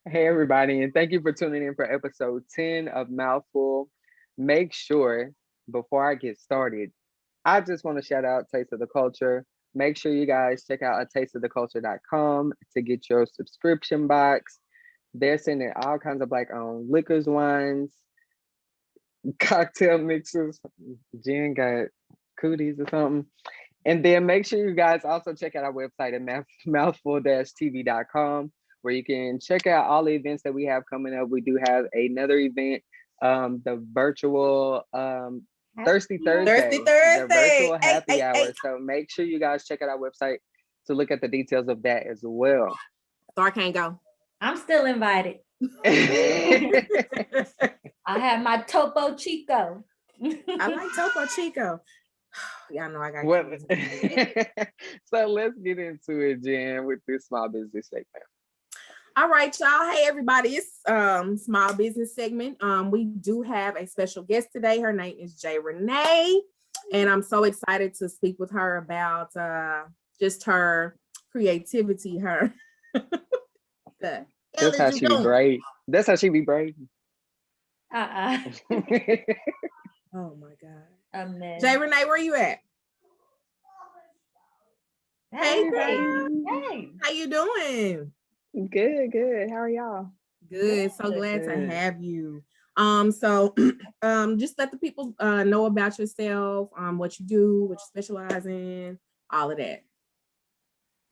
Hey, everybody, and thank you for tuning in for episode 10 of Mouthful. Make sure, before I get started, I just want to shout out Taste of the Culture. Make sure you guys check out tasteoftheculture.com to get your subscription box. They're sending all kinds of black owned liquors, wines, cocktail mixes. Jen got cooties or something. And then make sure you guys also check out our website at mouthful-tv.com where you can check out all the events that we have coming up. We do have another event, the virtual Thirsty Thirsty Thursday, the Thursday. virtual Hey, happy hey, hey. hour. So make sure you guys check out our website to look at the details of that as well. Star can't go. I'm still invited. I have my Topo Chico. I like Topo Chico. Y'all know I got Well, kids. so let's get into it, Jen, with this small business segment. All right, y'all. Hey, everybody. It's small business segment. We do have a special guest today. Her name is J.Renee, and I'm so excited to speak with her about just her creativity. That's how she be brave. That's how she be brave. Oh my God. man. J.Renee, where you at? Hey, hey. How you doing? Good. How are y'all? Good. So glad to have you. So just let the people know about yourself, what you do, what you specialize in, all of that.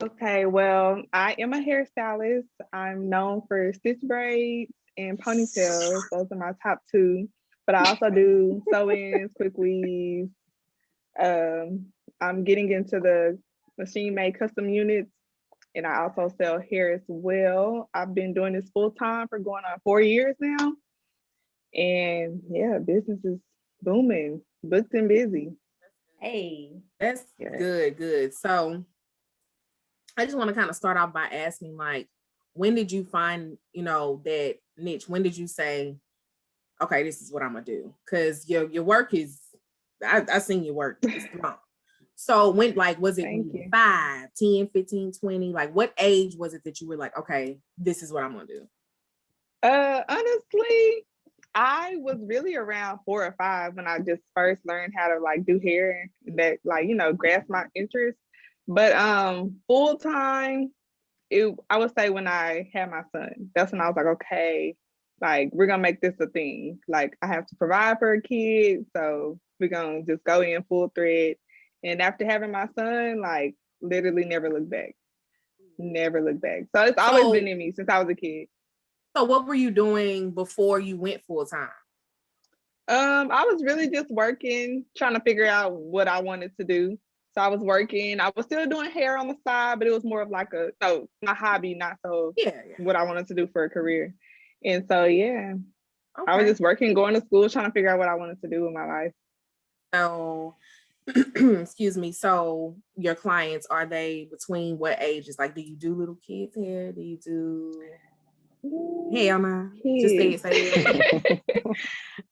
Okay, well, I am a hairstylist. I'm known for stitch braids and ponytails. Those are my top two. But I also do sew-ins, quick weaves. I'm getting into the machine-made custom units, and I also sell hair as well. I've been doing this full-time for going on 4 years now. And yeah, business is booming, booked and busy. Hey. That's good. So I just want to kind of start off by asking, like, when did you find, that niche? When did you say, okay, this is what I'm gonna do? Because your work is, I seen your work. It's long. So when, like, was it 5, 10, 15, 20? Like, what age was it that you were like, okay, this is what I'm gonna do? Honestly, I was really around 4 or 5 when I just first learned how to like do hair and that, like, grasp my interest. But full time, I would say when I had my son, that's when I was like, okay, like we're gonna make this a thing. Like I have to provide for a kid, so we're gonna just go in full thread. And after having my son, like literally never look back. Never look back. So it's always been in me since I was a kid. So what were you doing before you went full time? I was really just working, trying to figure out what I wanted to do. So I was working. I was still doing hair on the side, but it was more of like my hobby, not so what I wanted to do for a career. And so I was just working, going to school, trying to figure out what I wanted to do with my life. So, excuse me. So your clients, are they between what ages? Like, do you do little kids hair? Do you do? Hell no. Just say it.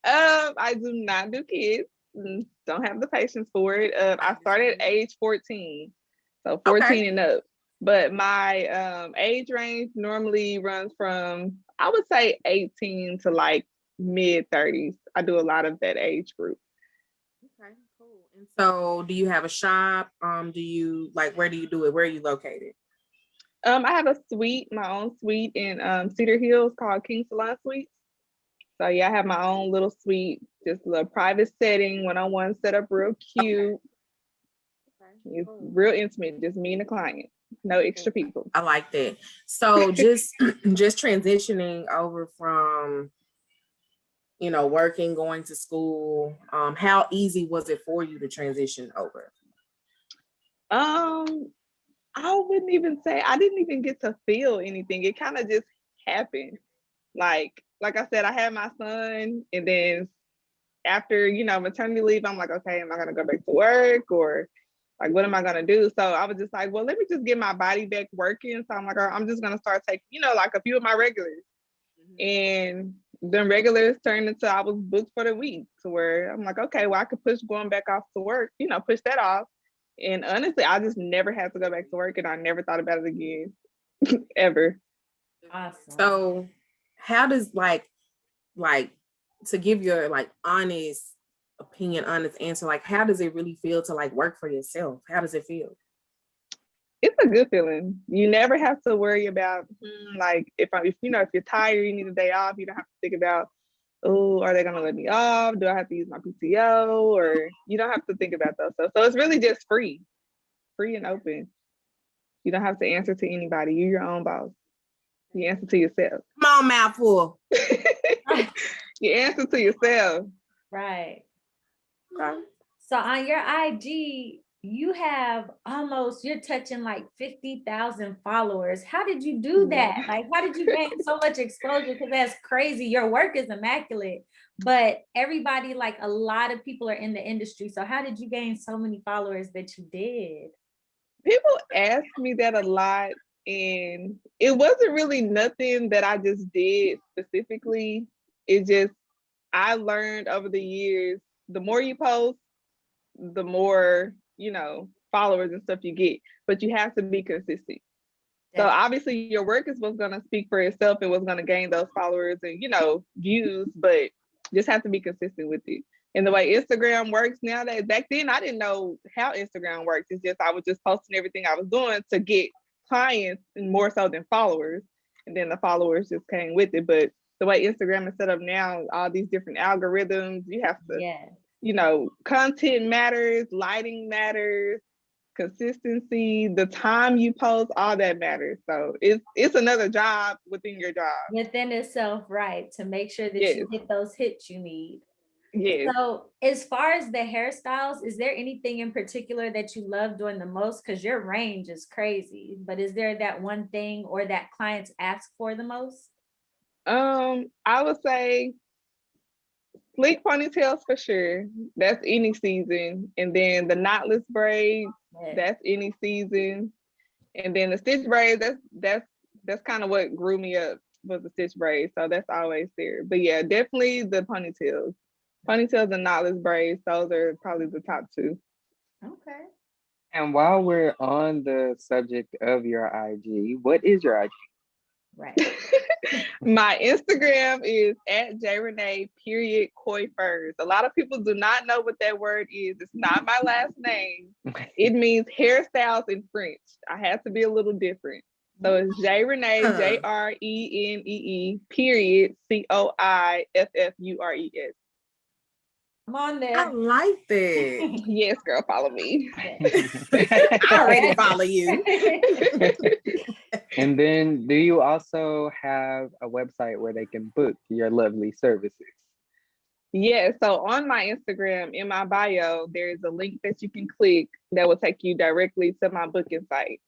I do not do kids. Don't have the patience for it. I started at age 14, so 14 and up. But my age range normally runs from, I would say, 18 to like mid 30s. I do a lot of that age group. Okay, cool. And so, do you have a shop? Do you where do you do it? Where are you located? I have a suite, my own suite in Cedar Hills called King Salon Suites. So yeah, I have my own little suite, just a little private setting, one-on-one setup, real cute. It's real intimate, just me and the client, no extra people. I like that. So just transitioning over from, working, going to school, how easy was it for you to transition over? I wouldn't even say, I didn't even get to feel anything. It kind of just happened. Like I said, I had my son, and then after, maternity leave, I'm like, okay, am I gonna go back to work, or like, what am I gonna do? So I was just like, well, let me just get my body back working. So I'm like, I'm just gonna start taking, like a few of my regulars. And the regulars turned into, I was booked for the week, to where I'm like, okay, well, I could push going back off to work, push that off. And honestly, I just never had to go back to work, and I never thought about it again, ever. Awesome. So how does like to give your like honest opinion, honest answer, like how does it really feel to like work for yourself? How does it feel? It's a good feeling. You never have to worry about like if you're tired, you need a day off. You don't have to think about, oh, are they gonna let me off? Do I have to use my PTO? Or you don't have to think about those stuff. So it's really just free and open. You don't have to answer to anybody. You're your own boss. You answer to yourself. Come on, Mouthful. You answer to yourself. Right. Okay. So on your IG, you have you're touching like 50,000 followers. How did you do that? Like, how did you gain so much exposure? Because that's crazy. Your work is immaculate, but everybody, like a lot of people are in the industry. So how did you gain so many followers that you did? People ask me that a lot, and it wasn't really nothing that I just did specifically. It just, I learned over the years, the more you post, the more, followers and stuff you get, but you have to be consistent. So obviously your work is what's going to speak for itself and what's going to gain those followers and, views, but just have to be consistent with it. And the way Instagram works nowadays, back then I didn't know how Instagram works. It's just, I was just posting everything I was doing to get clients and more so than followers. And then the followers just came with it. But the way Instagram is set up now, all these different algorithms, you have to, content matters, lighting matters, consistency, the time you post, all that matters. So it's another job within your job. Within itself, right, to make sure that you get those hits you need. Yes. So as far as the hairstyles, is there anything in particular that you love doing the most? Because your range is crazy, but is there that one thing or that clients ask for the most? I would say sleek ponytails for sure. That's any season. And then the knotless braids, that's any season. And then the stitch braids, that's kind of what grew me up, was the stitch braids. So that's always there. But yeah, definitely the ponytails. Ponytails and knotless braids, those are probably the top two. Okay. And while we're on the subject of your IG, what is your IG? Right. My Instagram is at J.Renee _coiffeurs. A lot of people do not know what that word is. It's not my last name. It means hairstyles in French. I had to be a little different. So it's J.Renee, JRENEE _COIFFURES. I'm on there. I like that. Yes, girl, follow me. I already follow you. And then do you also have a website where they can book your lovely services? Yeah, so on my Instagram, in my bio, there is a link that you can click that will take you directly to my booking site.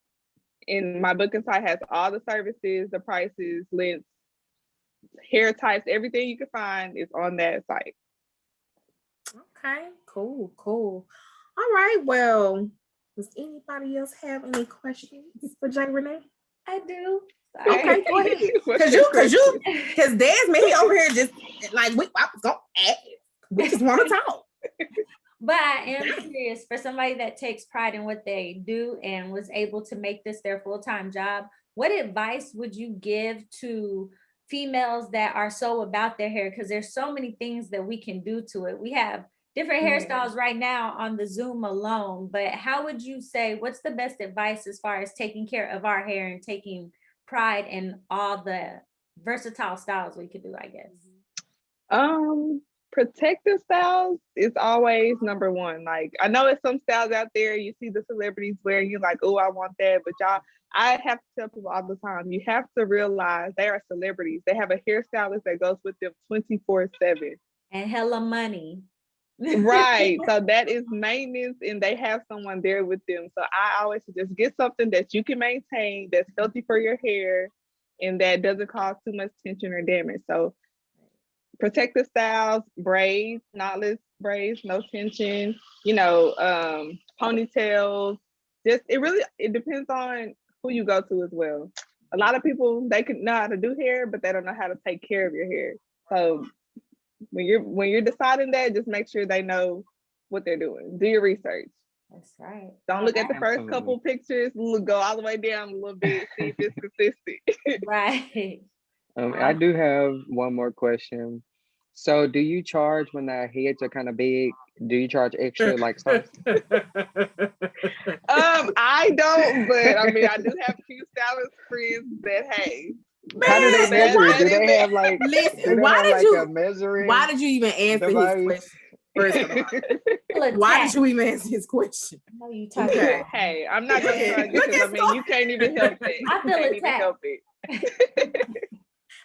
And my booking site has all the services, the prices, lengths, hair types, everything you can find is on that site. Okay, cool. All right, well, does anybody else have any questions for J.Renee? I do. Sorry. Okay, go ahead. Because there's me over here just like, I was gonna ask. We just want to talk. But I am curious, for somebody that takes pride in what they do and was able to make this their full-time job, what advice would you give to females that are so about their hair? Because there's so many things that we can do to it. We have different hairstyles right now on the Zoom alone, but how would you say, what's the best advice as far as taking care of our hair and taking pride in all the versatile styles we could do, I guess? Protective styles is always number one. Like, I know it's some styles out there, you see the celebrities wearing, you're like, oh, I want that. But I have to tell people all the time, you have to realize they are celebrities. They have a hairstylist that goes with them 24/7. And hella money. Right. So that is maintenance, and they have someone there with them. So I always suggest get something that you can maintain, that's healthy for your hair, and that doesn't cause too much tension or damage. So protective styles, braids, knotless braids, no tension, ponytails. It depends on who you go to as well. A lot of people, they can know how to do hair, but they don't know how to take care of your hair. So when you're deciding that, just make sure they know what they're doing. Do your research. That's right. Don't look at the first Absolutely. couple pictures. Go all the way down a little bit, see if it's consistent. Right. I do have one more question. So, do you charge when the heads are kind of big? Do you charge extra like stars? I don't, but I mean, I do have a few stylist friends that hey. How do they Man, measure it? that Do is they it. have like? Listen, Do they have like a measuring why did you even answer his device? question? First of all, Look, why Tat, did you even answer his question? I know you talking Okay. about. Hey, I'm not gonna charge you Look because I at mean you can't even help it. I You feel can't it, even Tat. help it.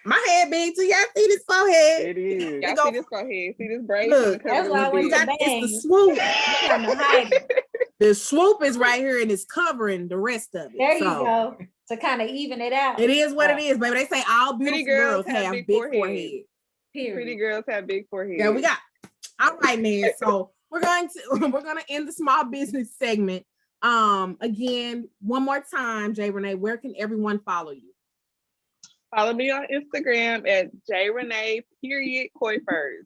My head big too. Y'all see this forehead? It is. Y'all go- see this forehead? See this braid? Look, That's why I we went got to it's the bang. swoop. I'm trying to hide it. The swoop is right here and it's covering the rest of it. There you So, go. To kind of even it out. it is what it is, baby. They say all Pretty beautiful girls girls have have big big foreheads. forehead. Period. Pretty girls have big foreheads. Yeah, we got. All right, man. So we're gonna end the small business segment. Again, one more time, J.Renee, where can everyone follow you? Follow me on Instagram at J.Renee Coifers.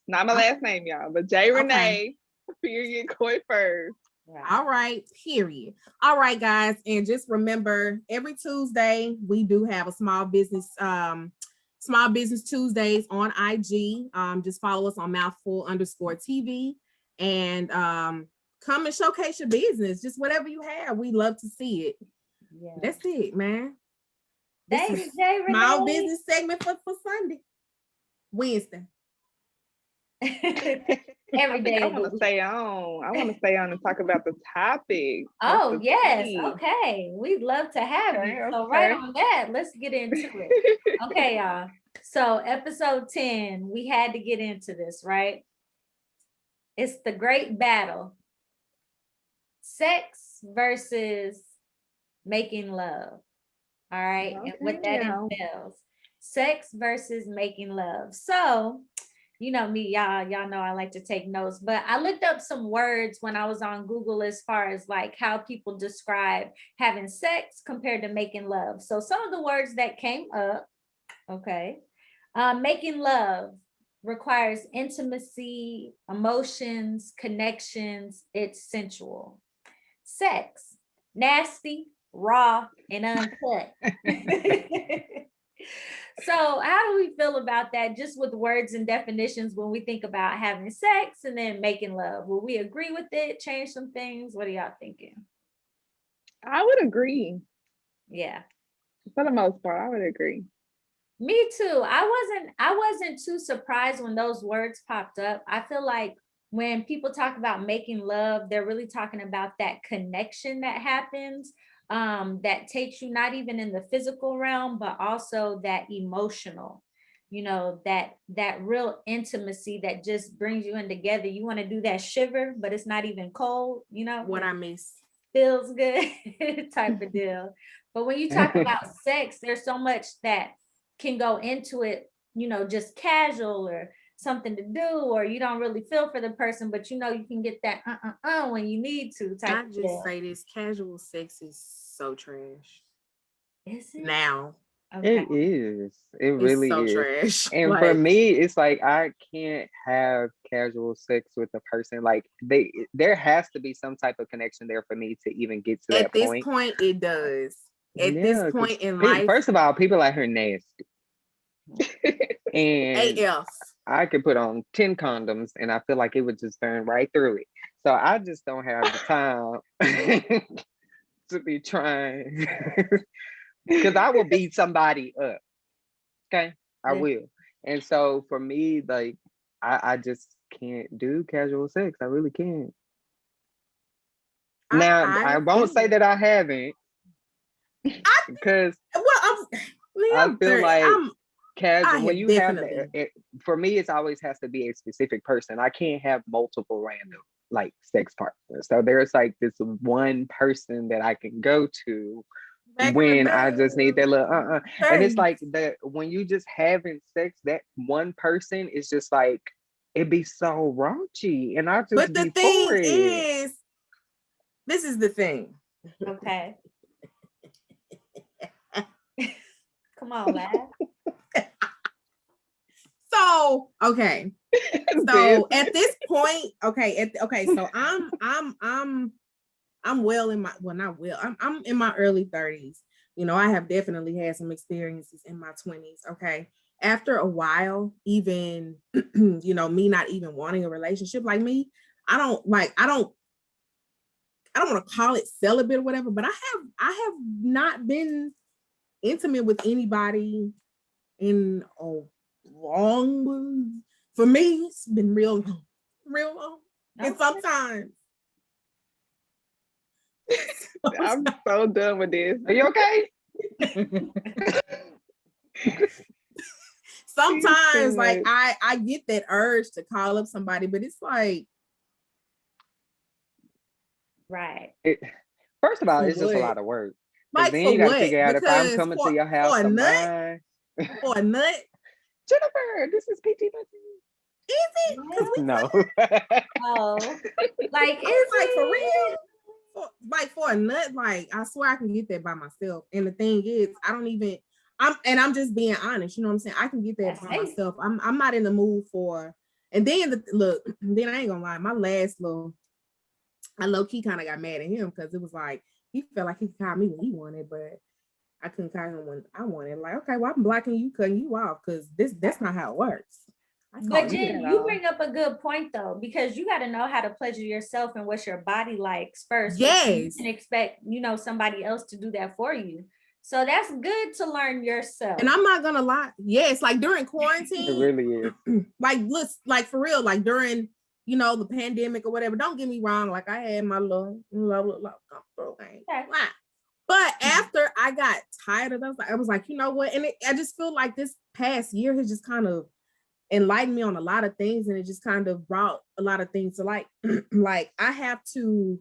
Not my last name, y'all, but J.Renee Coifers. Right. All right, period. All right, guys, and just remember, every Tuesday we do have a small business Tuesdays on IG. Just follow us on Mouthful_TV and come and showcase your business. Just whatever you have, we love to see it. Yeah. That's it, man. This Thanks, is J.Renee. small business segment for Sunday, Wednesday. Every day. I of the want to week. stay on. I want to stay on and talk about the topic. Oh, That's the yes. key. Okay. We'd love to have Okay, you. So okay. right on that, let's get into it. Okay, y'all. So episode 10, we had to get into this, right? It's the great battle. Sex versus making love. All right. And what that Okay. entails. Sex versus making love. So, you know me, y'all know I like to take notes, but I looked up some words when I was on Google as far as like how people describe having sex compared to making love. So some of the words that came up, okay. Making love requires intimacy, emotions, connections. It's sensual. Sex, nasty, raw, and uncut. So how do we feel about that just with words and definitions when we think about having sex and then making love? Will we agree with it? Change some things? What are y'all thinking? I would agree. Yeah. For the most part, I would agree. Me too. I wasn't too surprised when those words popped up. I feel like when people talk about making love, they're really talking about that connection that happens, that takes you not even in the physical realm, but also that emotional, you know, that real intimacy that just brings you in together. You want to do that shiver, but it's not even cold, you know, What I miss. feels good type of deal. But when you talk about sex, there's so much that can go into it, you know, just casual or something to do, or you don't really feel for the person, but you know you can get that when you need to type I of just deal. say this: casual sex is so trash. Is it? Now Okay. It is. It it's really so is. trash. And for me, it's like I can't have casual sex with a person. Like there has to be some type of connection there for me to even get to at that this point. point, it does. At Yeah, this 'cause point in life, first of all, people out here nasty. And AF. I could put on 10 condoms and I feel like it would just burn right through it. So I just don't have the time to be trying. Because I will beat somebody up. Okay. I Yeah. will. And so for me, like I just can't do casual sex. I really can't. Now I won't say that I haven't. Because I feel like casual when you have for me it's always has to be a specific person. I can't have multiple random like sex partners. So there's like this one person that I can go to when I just need that little and it's like that when you just having sex, that one person is just like it be so raunchy and I just but the be thing for it. is, this is the thing. Okay. Come on, laugh. So okay. So at this point, so I'm well in my not well. I'm in my early 30s. You know, I have definitely had some experiences in my 20s. Okay. After a while, even you know, me not even wanting a relationship like me, I don't want to call it celibate or whatever, but I have not been intimate with anybody in a long, for me, it's been real long. Okay. And sometimes I'm so done with this. Are you okay? sometimes like I get that urge to call up somebody, but it's like, Right. First of all, for it's just a what? lot of work. Like Then for you got to what? figure out if I'm Because coming to your house for a or nut, mine. for a nut, Jennifer, this is PT. is it? Because we No. Oh, like, is like for it? real, for a nut, like I swear I can get that by myself. And the thing is, I'm just being honest. You know what I'm saying? I can get that by myself. I'm not in the mood for. And then then I ain't gonna lie, my last I low key kind of got mad at him because it was like he felt like he could call me when he wanted, but I couldn't call him when I wanted. Like, okay, well I'm blocking you, cutting you off because that's not how it works. But Jen, you bring up a good point though, because you got to know how to pleasure yourself and what your body likes first. Yes. You can expect, you know, somebody else to do that for you. So that's good to learn yourself. And I'm not gonna lie. Yes, like during quarantine. It really is. Like for real, like during, you know, the pandemic or whatever. Don't get me wrong. Like I had my little okay. But after I got tired of those, I was like, you know what? And I just feel like this past year has just kind of enlightened me on a lot of things, and it just kind of brought a lot of things to light. Like I have to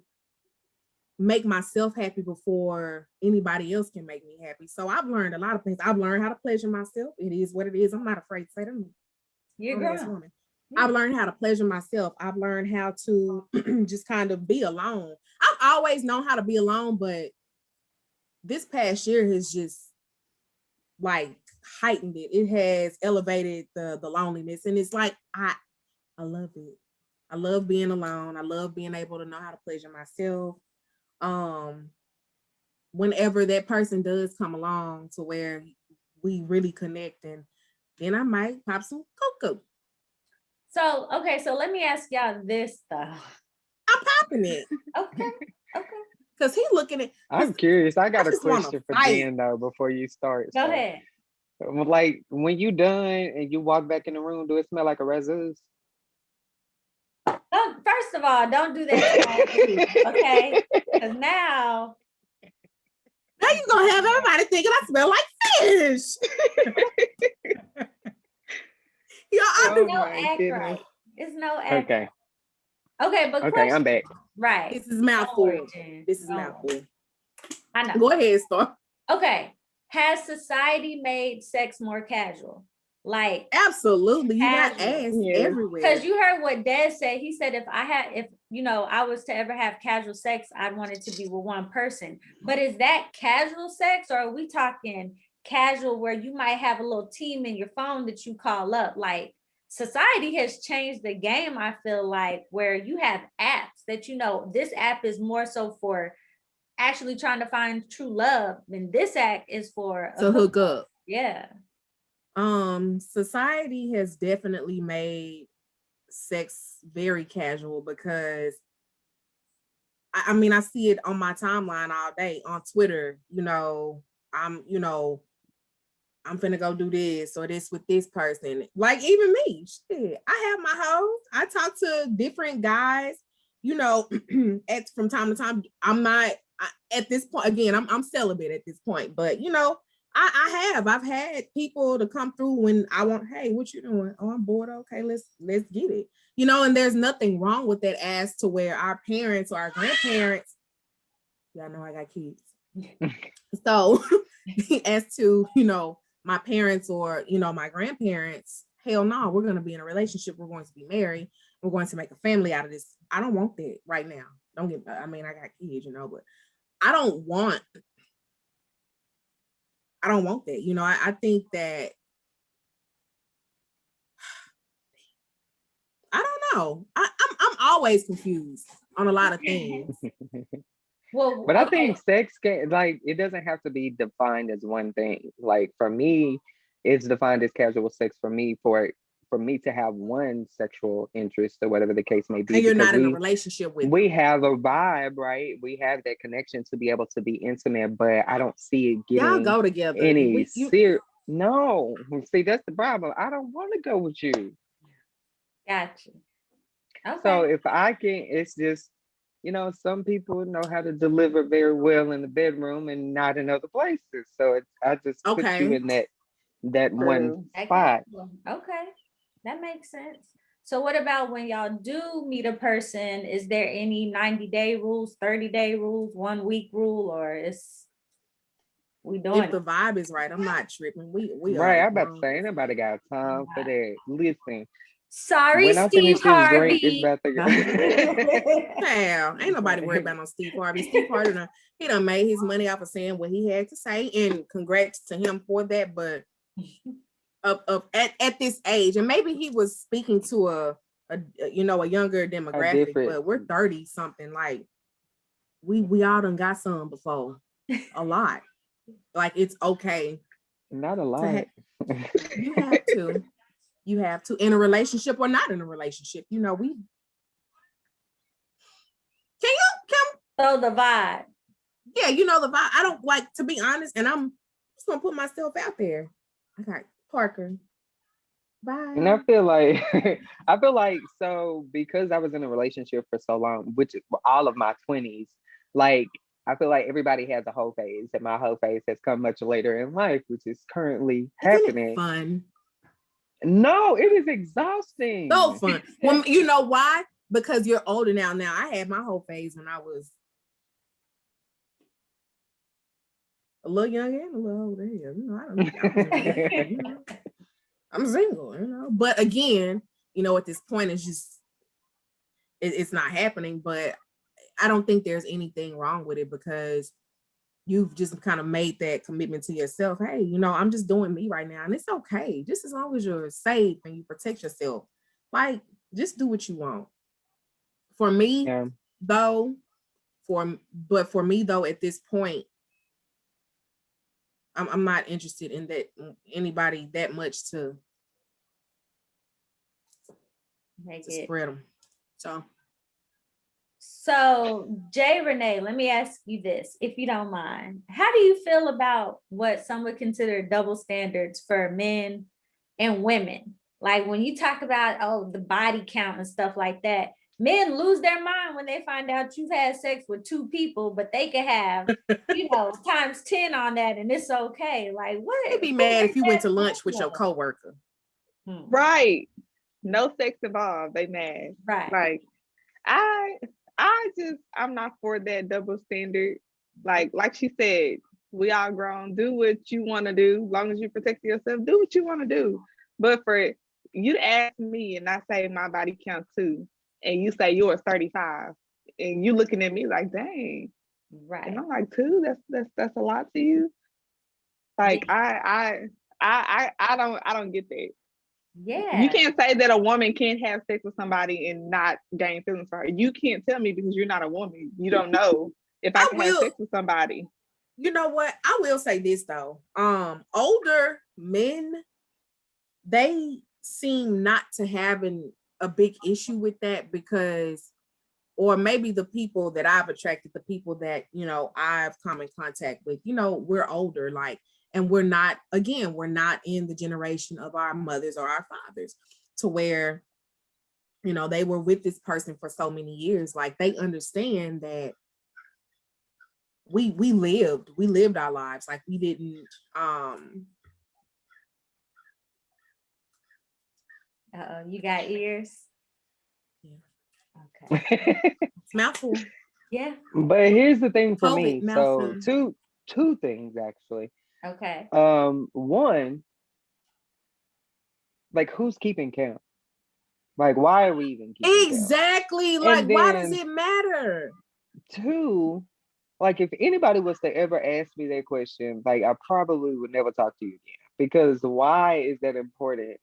make myself happy before anybody else can make me happy. So I've learned a lot of things. I've learned how to pleasure myself. It is what it is. I'm not afraid to say that. You're a grown woman. I've learned how to pleasure myself. I've learned how to just kind of be alone. I've always known how to be alone, but this past year has just like heightened it. It has elevated the loneliness, and it's like I love it. I love being alone. I love being able to know how to pleasure myself. Whenever that person does come along to where we really connect, and then I might pop some cocoa. So okay, so let me ask y'all this though. I'm popping it. Okay. Because he's looking at. I'm curious. I got a question for fight. Jen though before you start. Go ahead. Like when you done and you walk back in the room, do it smell like a razzoos? First of all, don't do that, okay? Because now you're gonna have everybody thinking I smell like fish. It's no act. Okay, but okay, I'm back. Right. This is mouthful. Mouthful. I know. Go ahead, Star. Okay. Has society made sex more casual? Like absolutely, you got ass everywhere. Because you heard what Dad said. He said if you know I was to ever have casual sex, I'd want it to be with one person. But is that casual sex, or are we talking casual where you might have a little team in your phone that you call up? Like society has changed the game, I feel like, where you have apps that, you know, this app is more so for actually trying to find true love, and this app is for to hook up. Yeah. Society has definitely made sex very casual because I mean, I see it on my timeline all day on Twitter. You know, I'm finna go do this or this with this person. Like even me, shit, I have my hoes. I talk to different guys, you know, from time to time. I'm not at this point, again, I'm celibate at this point, but you know, I've had people to come through when I want, hey, what you doing? Oh, I'm bored. Okay, let's get it. You know, and there's nothing wrong with that as to where our parents or our grandparents, y'all know I got kids. So as to, you know, my parents or, you know, my grandparents, hell no, we're going to be in a relationship. We're going to be married. We're going to make a family out of this. I don't want that right now. I got kids, you know, but I don't want that. You know, I think that know. I'm always confused on a lot of things. Well, But I okay. think sex can, like, it doesn't have to be defined as one thing. Like for me, it's defined as casual sex for me for me to have one sexual interest or whatever the case may be, And you're because not in a relationship with we them. have a vibe, right? We have that connection to be able to be intimate, but I don't see it Y'all getting go together. any serious. No, see, that's the problem. I don't want to go with you. Gotcha. Okay. So if I can, it's just, some people know how to deliver very well in the bedroom and not in other places. So I just put you Okay. in that one That spot. Okay, that makes sense. So what about when y'all do meet a person? Is there any 90-day rules, 30-day rules, 1 week rule, or is we doing If the vibe is right, I'm not tripping. We Right, are I'm about to grown. say, ain't nobody got time for that. Listen, Sorry, when I Steve finish this drink, it's Harvey. about to Damn, ain't nobody worried about no Steve Harvey. Steve Harvey, he done made his money off of saying what he had to say, and congrats to him for that. But at this age, and maybe he was speaking to a younger demographic, different. but we're 30 something. Like we all done got some before, a lot. Like it's okay. Not a lot. You have to in a relationship or not in a relationship. We can So the vibe. yeah, the vibe. I don't like, to be honest, and I'm just gonna put myself out there. I got Parker. Bye. And I feel like so because I was in a relationship for so long, which is all of my 20s, like I feel like everybody has a whole phase, and my whole phase has come much later in life, which is currently happening. Isn't it fun? No, it is exhausting. So fun. Well, you know why? Because you're older now. Now I had my whole phase when I was a little young and a little older. I don't I'm single, But again, at this point, it's just it's not happening. But I don't think there's anything wrong with it, because you've just kind of made that commitment to yourself. Hey, I'm just doing me right now, and it's okay, just as long as you're safe and you protect yourself. Like, just do what you want. For me, though, for me though, at this point, I'm not interested in that anybody that much to spread them. So J.Renee, let me ask you this, if you don't mind. How do you feel about what some would consider double standards for men and women? Like when you talk about, the body count and stuff like that, men lose their mind when they find out you've had sex with 2 people, but they can have, times 10 on that, and it's okay. Like, what? They'd be mad if you went to lunch with your coworker. Right. No sex involved. They mad. Right. Like, I'm not for that double standard. Like she said, we all grown. Do what you want to do. As long as you protect yourself, do what you want to do. But for you to ask me and I say my body count 2, and you say yours 35, and you looking at me like, dang. Right. And I'm like, 2, that's a lot to you. Like, I don't get that. Yeah. You can't say that a woman can't have sex with somebody and not gain feelings for her. You can't tell me, because you're not a woman. You don't know if I can have sex with somebody. You know what? I will say this though. Older men, they seem not to have a big issue with that, because, or maybe the people that I've attracted, the people that, I've come in contact with, we're older, like, and we're not in the generation of our mothers or our fathers, to where, they were with this person for so many years. Like, they understand that we lived our lives. Like, we didn't, you got ears? Yeah. Okay. It's mouthful. Yeah. But here's the thing for COVID me. mouthful. So two things actually. Okay. One, like, who's keeping count? Like, why are we even keeping exactly count? Like, why does it matter? 2, like, if anybody was to ever ask me that question, like, I probably would never talk to you again, because why is that important?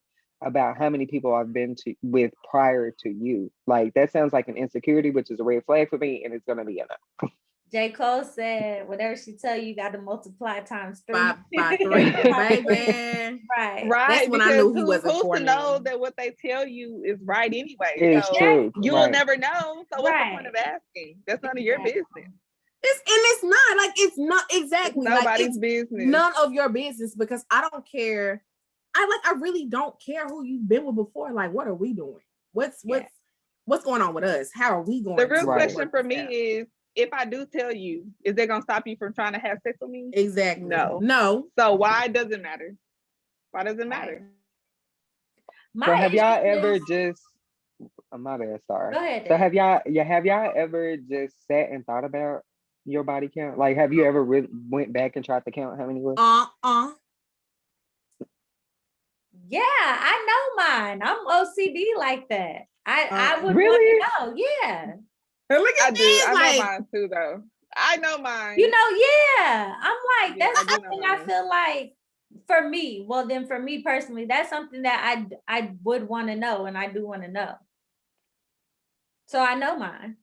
about how many people I've been with prior to you. Like that sounds like an insecurity, which is a red flag for me, and it's gonna be enough. J. Cole said, whatever she tell you, you got to multiply times 3. By 3, baby. Right. Right. That's when I knew he wasn't who's for to know me. that what they tell you is right anyway? It's So true. you'll Right. never know. So what's the point Right. of asking? That's none of your business. It's not like it's not exactly It's nobody's like it's business. none of your business, because I don't care. I really don't care who you've been with before. Like, what are we doing? What's going on with us? How are we going? The real to Right. question for me is, if I do tell you, is that gonna stop you from trying to have sex with me? Exactly. No. So why does it matter? Why does it matter? So have y'all issue ever is- just? My bad, sorry. Go ahead. So Dan. have y'all ever just sat and thought about your body count? Like, have you ever went back and tried to count how many were? Yeah, I know mine. I'm OCD like that. I would Really? want to know. Yeah. Look I at do. this, I like, know mine too, though. I know mine. You know, yeah. I'm like, Yeah, that's I do know something I mine. feel like for me. Well, then for me personally, that's something that I would want to know, and I do want to know. So I know mine.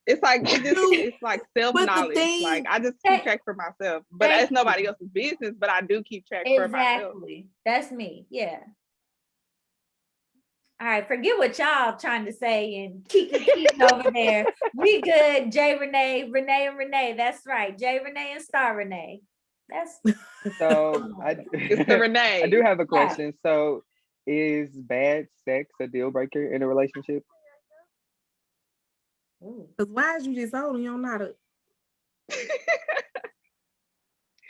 It's like it's like self-knowledge. thing- Like I just keep track for myself. But Thank it's nobody else's business, but I do keep track for myself. Exactly. That's me. Yeah. All right, forget what y'all trying to say and keep over there. We good, J.Renee, Renee and Renee. That's right. J.Renee and Star Renee. That's So It's the Renee. I do have a question. So is bad sex a deal breaker in a relationship? Because why is you just holding you don't know how to?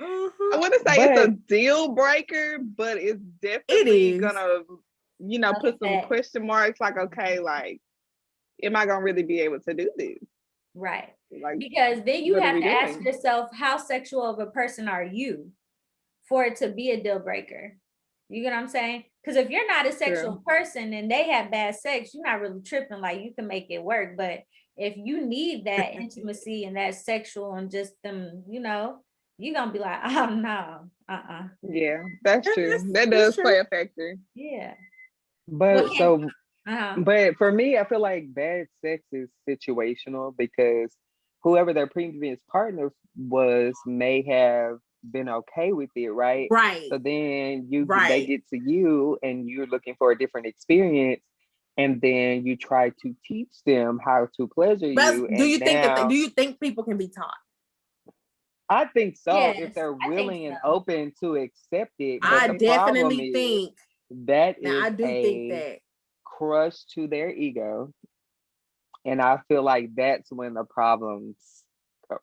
I wouldn't say it's a deal breaker, but it's definitely gonna, put some question marks. Like, okay, like, am I gonna really be able to do this? right. Like, Because then you what are have we to ask doing? yourself, how sexual of a person are you for it to be a deal breaker? You get what I'm saying? Because if you're not a sexual person and they have bad sex, you're not really tripping. Like, you can make it work. But if you need that intimacy and that sexual and just them, you're gonna be like, oh no, Yeah, that's true. That does play a factor. Yeah. But Okay. but for me, I feel like bad sex is situational because whoever their previous partner was may have been okay with it, right? Right. So then they get to you and you're looking for a different experience, and then you try to teach them how to pleasure you. Do you think people can be taught? I think so, Yes, if they're I think willing and so. open to accept it. But I the definitely think that now is I do think a that crush to their ego. And I feel like that's when the problems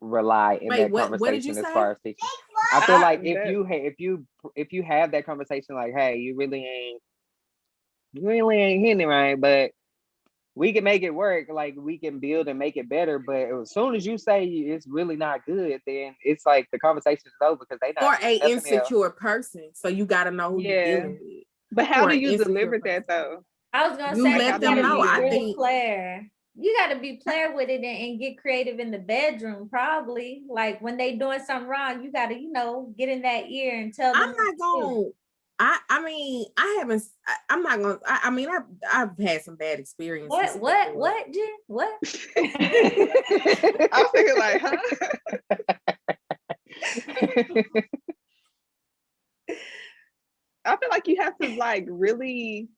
rely in that conversation. What did you as say? far as teaching. I feel like if you have that conversation, like, hey, you really ain't hitting it right, but we can make it work. Like, we can build and make it better. But as soon as you say it's really not good, then it's like the conversation is over because they not for an insecure person. So you got to know who you're dealing with. But how do you deliver that though? I was gonna You say let them know. I think player. You got to be player with it and get creative in the bedroom. Probably like when they doing something wrong, you got to get in that ear and tell them. I'm not gonna. I mean, I haven't. I'm not gonna. I mean, I've had some bad experiences. What, Jen? What? I was thinking like, huh? I feel like you have to like really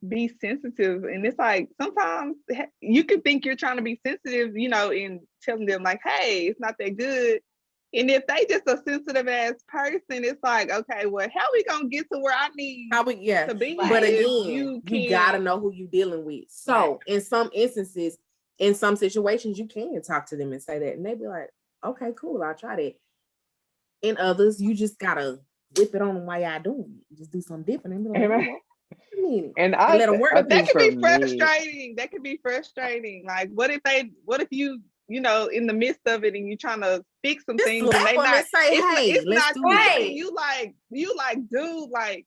be sensitive, and it's like sometimes you can think you're trying to be sensitive, in telling them like, hey, it's not that good. And if they just a sensitive ass person, it's like, okay, well, how we gonna get to where I need to be? But again, you gotta know who you're dealing with. So in some instances, in some situations, you can talk to them and say that, and they be like, okay, cool, I'll try that. In others, you just gotta whip it on them while y'all doing it. Just do something different and be like, and let them work. But that could be frustrating. That could be frustrating. Like, what if you in the midst of it and you trying to fix some things and they not say, hey, it's let's not do right. it. You like, dude, like,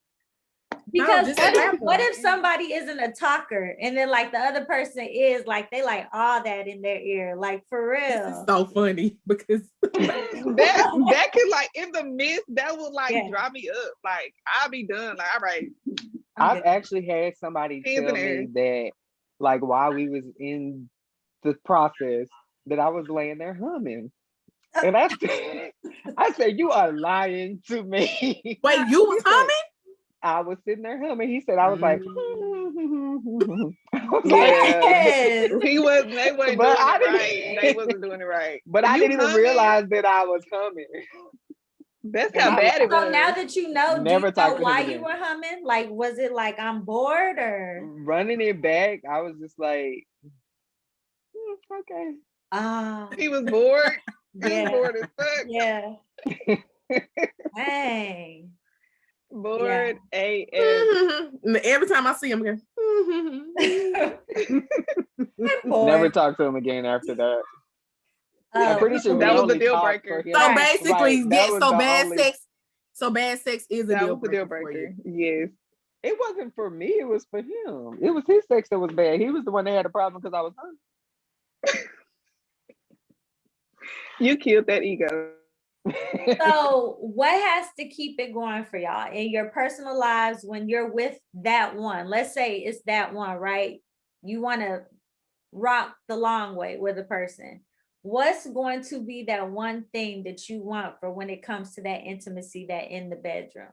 Because just what if somebody isn't a talker and then like the other person is like they like all that in their ear, like for This is real. so funny because that could like in the midst that would like Yeah. drop me up. Like I'll be done. Like all right, I've good. actually had somebody Hands tell in the air. me that, like, while we was in the process, that I was laying there humming, and I said, "You are lying to me." wait, you was He said, humming? I was sitting there humming. He said, "I was like." I was like, Yes. They wasn't doing But I it didn't- right. They wasn't doing it right. but I You didn't even humming? realize that I was humming. That's And how I bad it So was. now that you know, do Never you talk know to him why again. you were humming? Like, was it like I'm bored or? Running it back, I was just like, okay. He was bored. He was Yeah. bored as fuck. Yeah. Dang. Bored AF. Every time I see him, I go, Never talk to him again after that. I'm pretty sure That we was the only deal talked breaker. for him. So Right. basically, Right, that yeah. was So the bad only- sex. So bad sex is a That deal was the deal breaker for you. breaker. Yes. It wasn't for me, it was for him. It was his sex that was bad. He was the one that had a problem because I was hungry. You killed that ego. So what has to keep it going for y'all in your personal lives when you're with that one? Let's say it's that one, right? You want to rock the long way with a person. What's going to be that one thing that you want for when it comes to that intimacy that in the bedroom?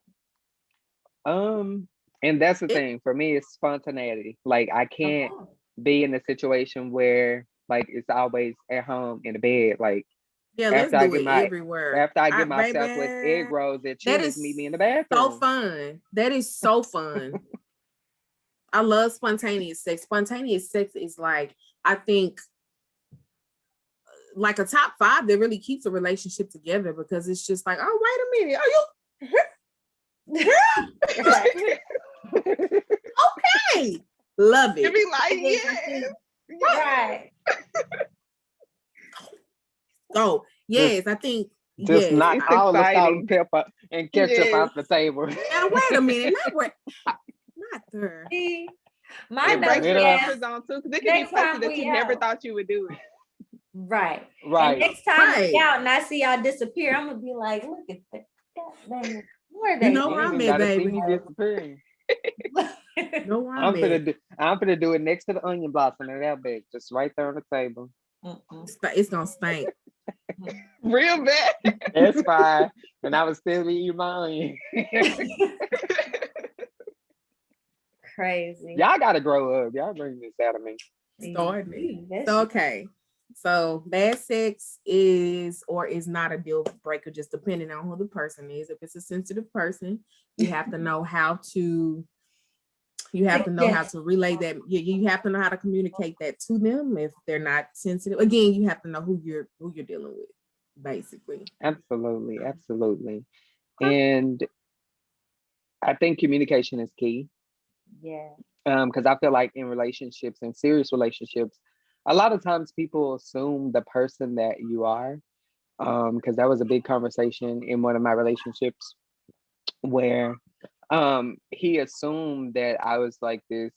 And that's the thing for me, it's spontaneity. Like I can't Okay. be in a situation where like it's always at home in the bed. Like Yeah, let's after I do get it my everywhere. after I get my Baby, Southwest egg rolls at that Chili's, is meet me in the bathroom. so fun. That is so fun. I love spontaneous sex. Spontaneous sex is like, I think, like a top 5 that really keeps a relationship together because it's just like, oh, wait a minute. Are you okay? Love it. You be like, And then I yes. think, Right. oh, yes, I think. Just yes, knock It's all the salt exciting. and pepper and ketchup Yes. off the table. Now wait a minute. Not there. See, my It breaks note your Yeah. is comfort zone too, because it can be next time places that we you never out. thought you would do it. right. Right. And next time Right. we out and I see y'all disappear, I'm gonna be like, look at that. Goddamn, where they? You know You where ain't I'm even at, gotta see baby. me disappearing. You know where I'm I'm at. finna do it next to the onion blossom in that bed, just right there on the table. Mm-mm. It's gonna stink. Real bad. It's fine. And I would still be eating my onion. Crazy. Y'all gotta grow up. Y'all bring this out of me. Starting it. That's- So, okay. So bad sex is or is not a deal breaker, just depending on who the person is. If it's a sensitive person, you have to know how to how to relay that. You have to know how to communicate that to them if they're not sensitive. Again, you have to know who you're dealing with, basically. Absolutely, absolutely. And I think communication is key. Yeah. Because I feel like in relationships and serious relationships, a lot of times people assume the person that you are. Because that was a big conversation in one of my relationships where he assumed that I was like this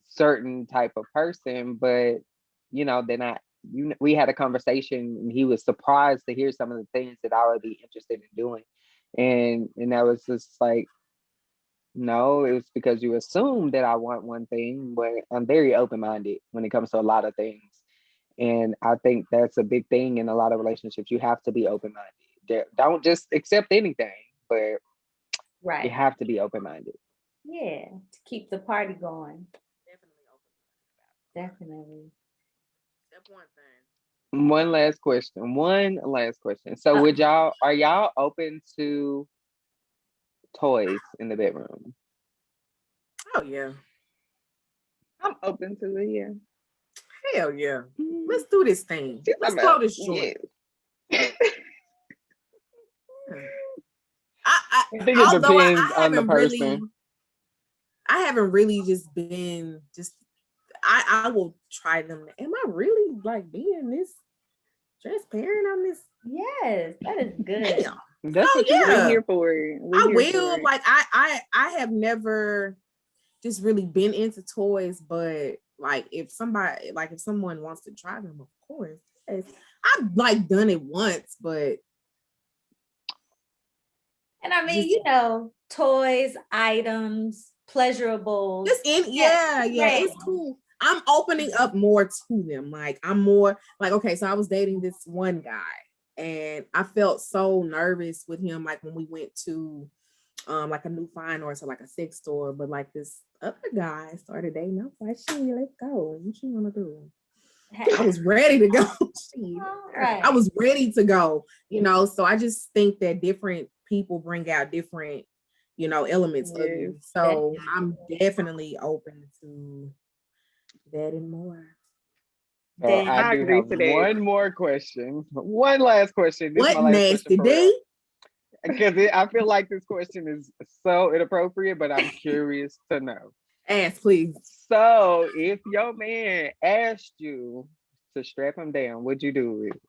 certain type of person, but then we had a conversation and he was surprised to hear some of the things that I would be interested in doing. And that was just like, no, it was because you assume that I want one thing, but I'm very open-minded when it comes to a lot of things. And I think that's a big thing in a lot of relationships. You have to be open-minded. Don't just accept anything, but you Right. have to be open-minded. Yeah. To keep the party going. Definitely. That's one thing. One last question. So are y'all open to toys in the bedroom? Oh yeah. I'm open to it, yeah. Hell yeah. Let's do this thing. She's Let's talking blow about- this joint. yes. I think it Although depends on the haven't person. I haven't really just been I will try them. Am I really like being this transparent on this? Yes, that is good. Damn. That's Oh what you We're yeah, here for it. We're I here for will. it. Like I have never just really been into toys, but like if someone wants to try them, of course. Yes. I've like done it once, but And I mean, just toys, items, pleasurables. just in yeah, Right. it's cool. I'm opening up more to them. Like I'm more like, okay, so I was dating this one guy and I felt so nervous with him, like when we went to like a new fine arts or like a sex store, but like this other guy started dating. I was like, shit, let's go. What you want to do? I was ready to go. Shit. Right. I was ready to go, so I just think that different people bring out different, elements of you. So I'm definitely open to that and more. So Then I I do agree have to that. one more question. One last question. This is What my last nasty question for D? because I feel like this question is so inappropriate, but I'm curious to know. Ask, please. So, if your man asked you to strap him down, would you do it?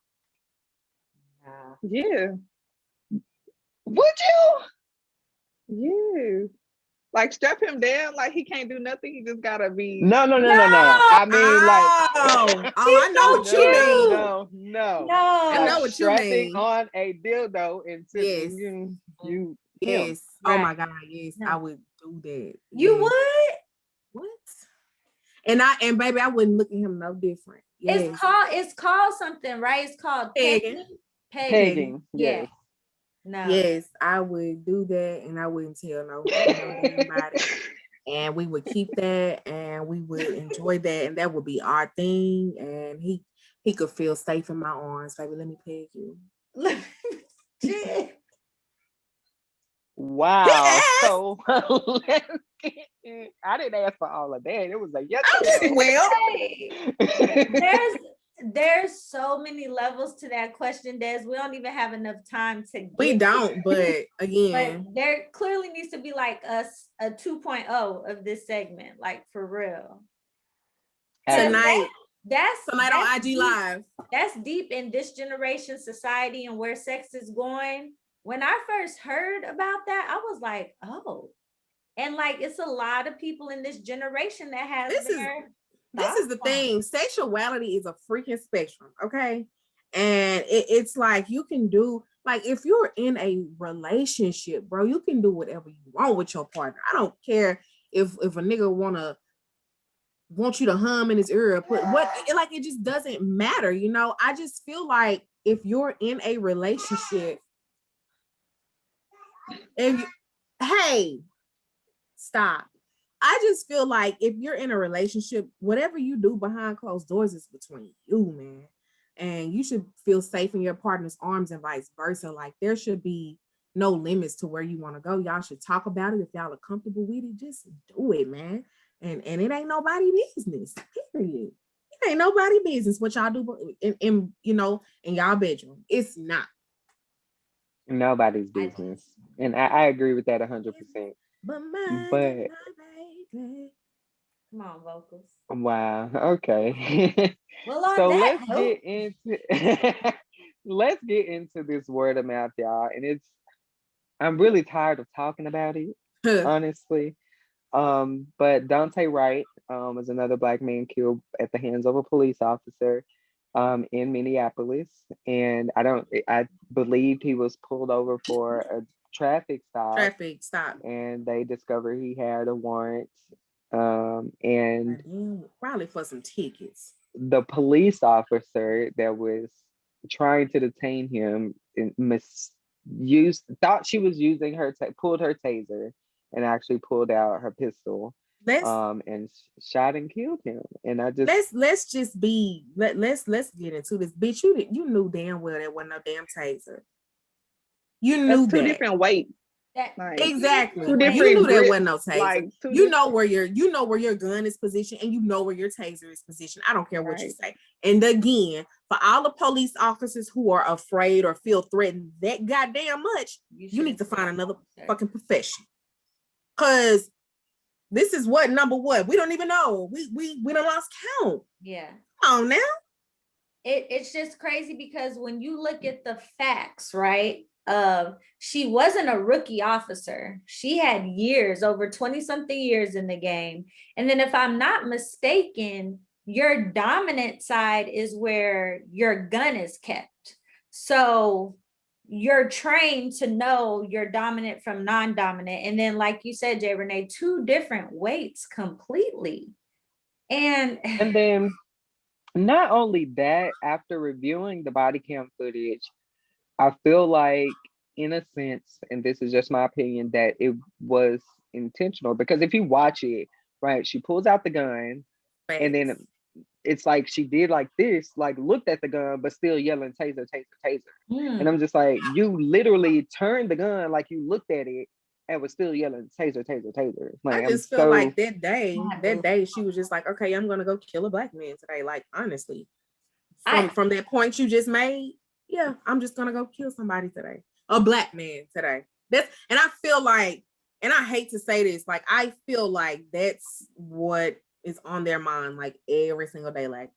Yeah. Would you? Yeah. Like strap him down, like he can't do nothing. He just gotta be. No. I mean, like, Oh, I know what you mean. no. I Like know what you strapping mean. on a dildo until Yes. you Yes. him. Oh Right. my God. Yes, No. I would do that. you Yes. would? What? And baby, I wouldn't look at him no different. Yes. It's called something, right? It's called Pegging. Pegging. Yeah. Yes. No. Yes, I would do that, and I wouldn't tell nobody. And we would keep that, and we would enjoy that, and that would be our thing. And he could feel safe in my arms, baby. Let me peg you. Shit. Wow. Yes. So let's get in. I didn't ask for all of that. It was like, yes. Well, Hey, there's so many levels to that question, Des. We don't even have enough time to get we don't, but but again, there clearly needs to be like a 2.0 of this segment, like for real. tonight That's on IG deep. Live. That's deep in this generation society and where sex is going. When I first heard about that, I was like, oh. And like it's a lot of people in this generation that has this is the thing. Sexuality is a freaking spectrum, okay? And it's like you can do, like if you're in a relationship, bro, you can do whatever you want with your partner. I don't care if a nigga want you to hum in his ear, it just doesn't matter, I just feel like if you're in a relationship and hey, stop. I just feel like if you're in a relationship, whatever you do behind closed doors is between you, man. And you should feel safe in your partner's arms and vice versa. Like there should be no limits to where you want to go. Y'all should talk about it. If y'all are comfortable with it, just do it, man. And it ain't nobody business. Period. It ain't nobody business what y'all do in y'all bedroom. It's not. Nobody's business. And I agree with that 100%. But But baby. Come on, vocals. wow, okay. Well, on So that let's note, get into this word of mouth, y'all. And I'm really tired of talking about it, honestly. But Dante Wright was another Black man killed at the hands of a police officer in Minneapolis. And I believed he was pulled over for a traffic stop. And they discovered he had a warrant. And probably for some tickets. The police officer that was trying to detain him thought she was using pulled her taser and actually pulled out her pistol and shot and killed him. And I just let's get into this. Bitch, you knew damn well that wasn't no damn taser. You knew That's two different weights. Exactly. Two different you knew grips, there wasn't no taser. Like you know where your gun is positioned, and you know where your taser is positioned. I don't care what you say. And again, for all the police officers who are afraid or feel threatened that goddamn much, you need to find another fucking profession. Cause this is number what? We don't even know. We done lost count. Yeah. Come on now. It's just crazy because when you look at the facts, right? of she wasn't a rookie officer. She had years, over 20 something years in the game. And then if I'm not mistaken, your dominant side is where your gun is kept. So you're trained to know your dominant from non-dominant. And then, like you said, J.Renee, two different weights completely. And then not only that, after reviewing the body cam footage, I feel like, in a sense, and this is just my opinion, that it was intentional. Because if you watch it, right, she pulls out the gun, and then it's like she did like this, like looked at the gun, but still yelling taser, taser, taser. And I'm just like, you literally turned the gun, like you looked at it and was still yelling taser, taser, taser. Like, I just feel like that day she was just like, okay, I'm gonna go kill a black man today. Like, honestly, from that point you just made, yeah, I'm just gonna go kill somebody today, a black man today. And I feel like, and I hate to say this, like, I feel like that's what is on their mind, like, every single day. Like,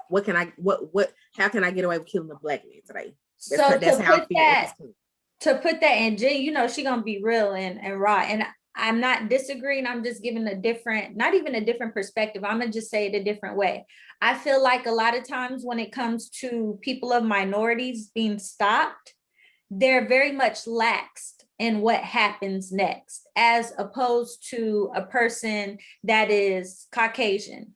how can I get away with killing a black man today? That's how I feel. To put that in, Jen, you know, she gonna be real and raw. And I'm not disagreeing. I'm just giving not even a different perspective. I'm gonna just say it a different way. I feel like a lot of times when it comes to people of minorities being stopped, they're very much laxed in what happens next, as opposed to a person that is Caucasian.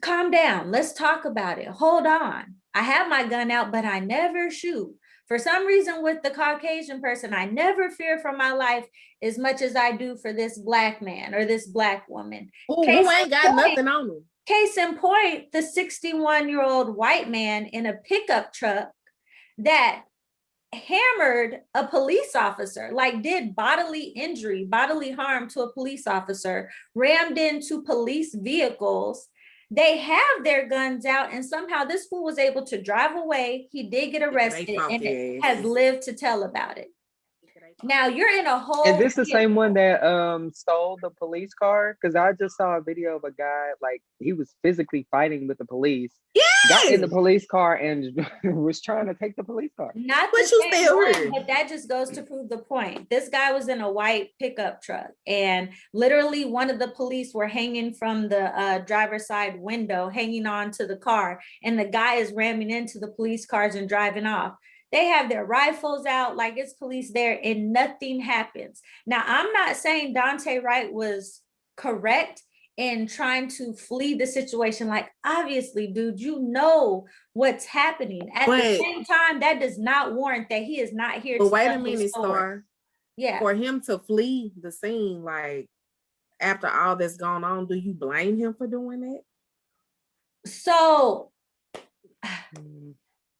Calm down. Let's talk about it. Hold on. I have my gun out, but I never shoot. For some reason, with the Caucasian person, I never fear for my life as much as I do for this black man or this black woman. Who ain't got nothing on them. Case in point, the 61-year-old white man in a pickup truck that hammered a police officer, like did bodily harm to a police officer, rammed into police vehicles. They have their guns out, and somehow this fool was able to drive away. He did get arrested and has lived to tell about it. Now you're in a whole. Is this the same one that stole the police car? Because I just saw a video of a guy, like, he was physically fighting with the police. Got in the police car and was trying to take the police car. Not but you still heard. But that just goes to prove the point. This guy was in a white pickup truck, and literally one of the police were hanging from the driver's side window, hanging on to the car, and the guy is ramming into the police cars and driving off. They have their rifles out, like it's police there, and nothing happens. Now, I'm not saying Dante Wright was correct in trying to flee the situation. Like, obviously, dude, you know what's happening. At the same time, that does not warrant that he is not here. But wait a minute, Star. Yeah. For him to flee the scene, like, after all that's gone on, do you blame him for doing that? So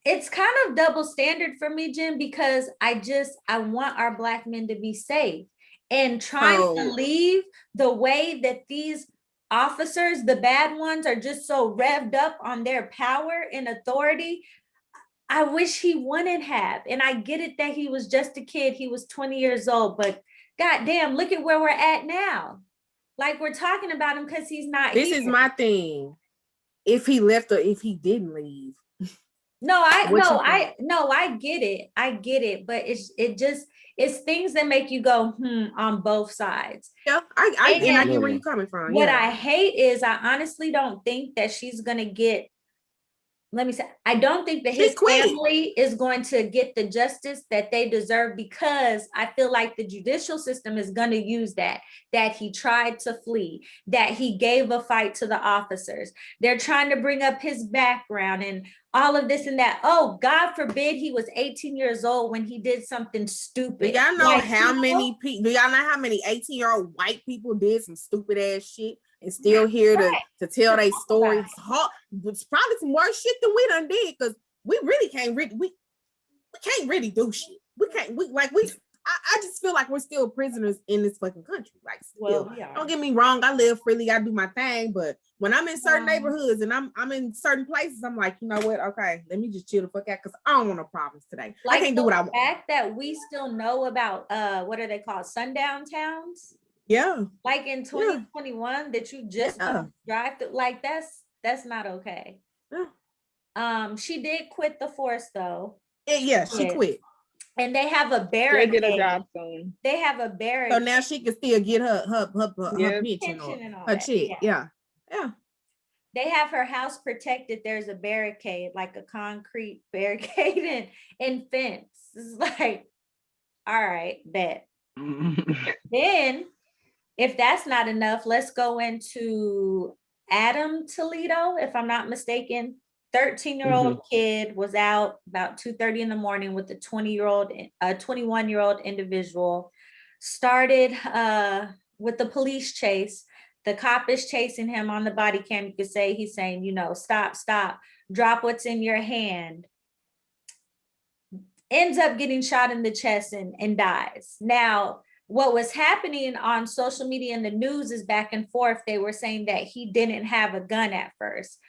it's kind of double standard for me, Jim, because I want our black men to be safe, and trying to leave the way that these officers, the bad ones, are just so revved up on their power and authority. I wish he wouldn't have. And I get it that he was just a kid. He was 20 years old, but goddamn, look at where we're at now. Like, we're talking about him because he's not here. This is my thing. If he left or if he didn't leave. I get it. I get it. But it's things that make you go, on both sides. Yeah, I get where you're coming from. What I hate is I honestly don't think that she's going to get, I don't think that his family is going to get the justice that they deserve, because I feel like the judicial system is going to use that he tried to flee, that he gave a fight to the officers. They're trying to bring up his background and all of this and that. Oh, God forbid he was 18 years old when he did something stupid. Do y'all know how many 18-year-old white people did some stupid ass shit and still here to tell their stories? It's probably some worse shit than we done did, because we really can't we can't really do shit. I just feel like we're still prisoners in this fucking country. Like, still. Don't get me wrong, I live freely, I do my thing, but when I'm in certain neighborhoods and I'm in certain places, I'm like, you know what? Okay, let me just chill the fuck out, because I don't want no problems today. Like, I can't do what I want. The fact that we still know about what are they called, sundown towns? Yeah. Like in 2021 that you just drive through, like that's not okay. Yeah. She did quit the force though. Yeah, she quit. And they have a She'll barricade. get a job soon. They have a barricade. So now she can still get her Yeah. pension or and all her that. check. Yeah. They have her house protected. There's a barricade, like a concrete barricade and fence. It's like, all right, bet. Then, if that's not enough, let's go into Adam Toledo, if I'm not mistaken. 13-year-old kid was out about 2:30 in the morning with a 21-year-old individual. Started with the police chase. The cop is chasing him on the body cam. You could say he's saying, you know, stop, drop what's in your hand. Ends up getting shot in the chest and dies. Now, what was happening on social media and the news is back and forth. They were saying that he didn't have a gun at first.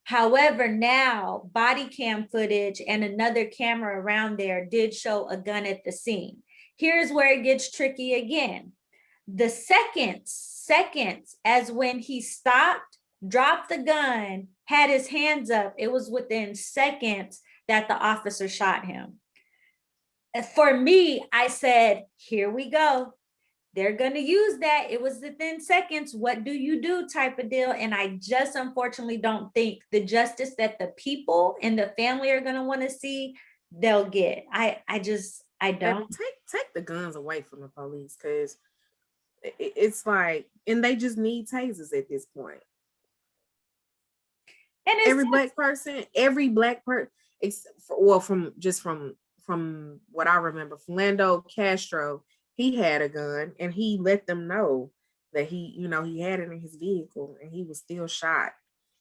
However, now body cam footage and another camera around there did show a gun at the scene. Here's where it gets tricky again. The seconds as when he stopped, dropped the gun, had his hands up, it was within seconds that the officer shot him. For me, I said, here we go. They're going to use that. It was within seconds. What do you do type of deal? And I just unfortunately don't think the justice that the people and the family are going to want to see, they'll get. I don't. Take the guns away from the police, because it's like, and they just need tasers at this point. And every black person, well, from what I remember, Philando Castro, he had a gun and he let them know that he had it in his vehicle and he was still shot.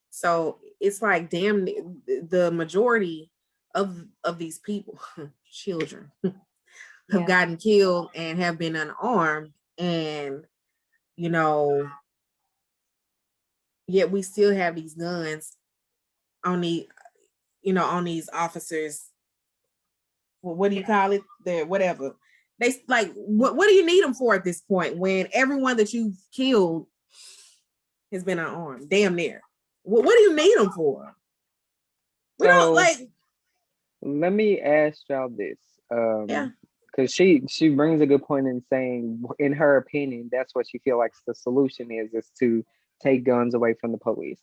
So it's like, damn, the majority of these people, children, have gotten killed and have been unarmed, and yet we still have these guns on these officers. Well, what do you call it? Whatever. They like, what do you need them for at this point when everyone that you've killed has been unarmed? Damn near. What do you need them for? We don't like. Let me ask y'all this. Yeah. Because she brings a good point in saying, in her opinion, that's what she feels like the solution is to take guns away from the police.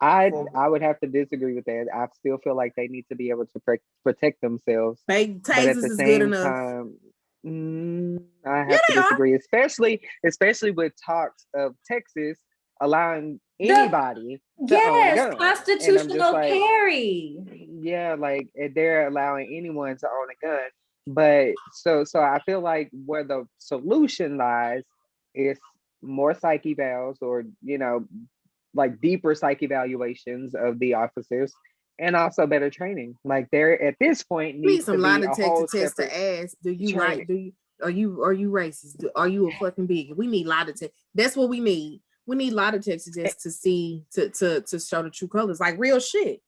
I would have to disagree with that. I still feel like they need to be able to protect themselves. Tasers is good enough. I have to disagree, especially with talks of Texas allowing anybody to own a gun. Constitutional carry. Yeah, like they're allowing anyone to own a gun. But so I feel like where the solution lies is more psych evals, or like deeper psych evaluations of the officers, and also better training. Like there at this point needs some lie detector test to ask, are you racist? Are you a fucking bigot? We need lie detector. That's what we need. We need lie detector just to see to show the true colors, like real shit.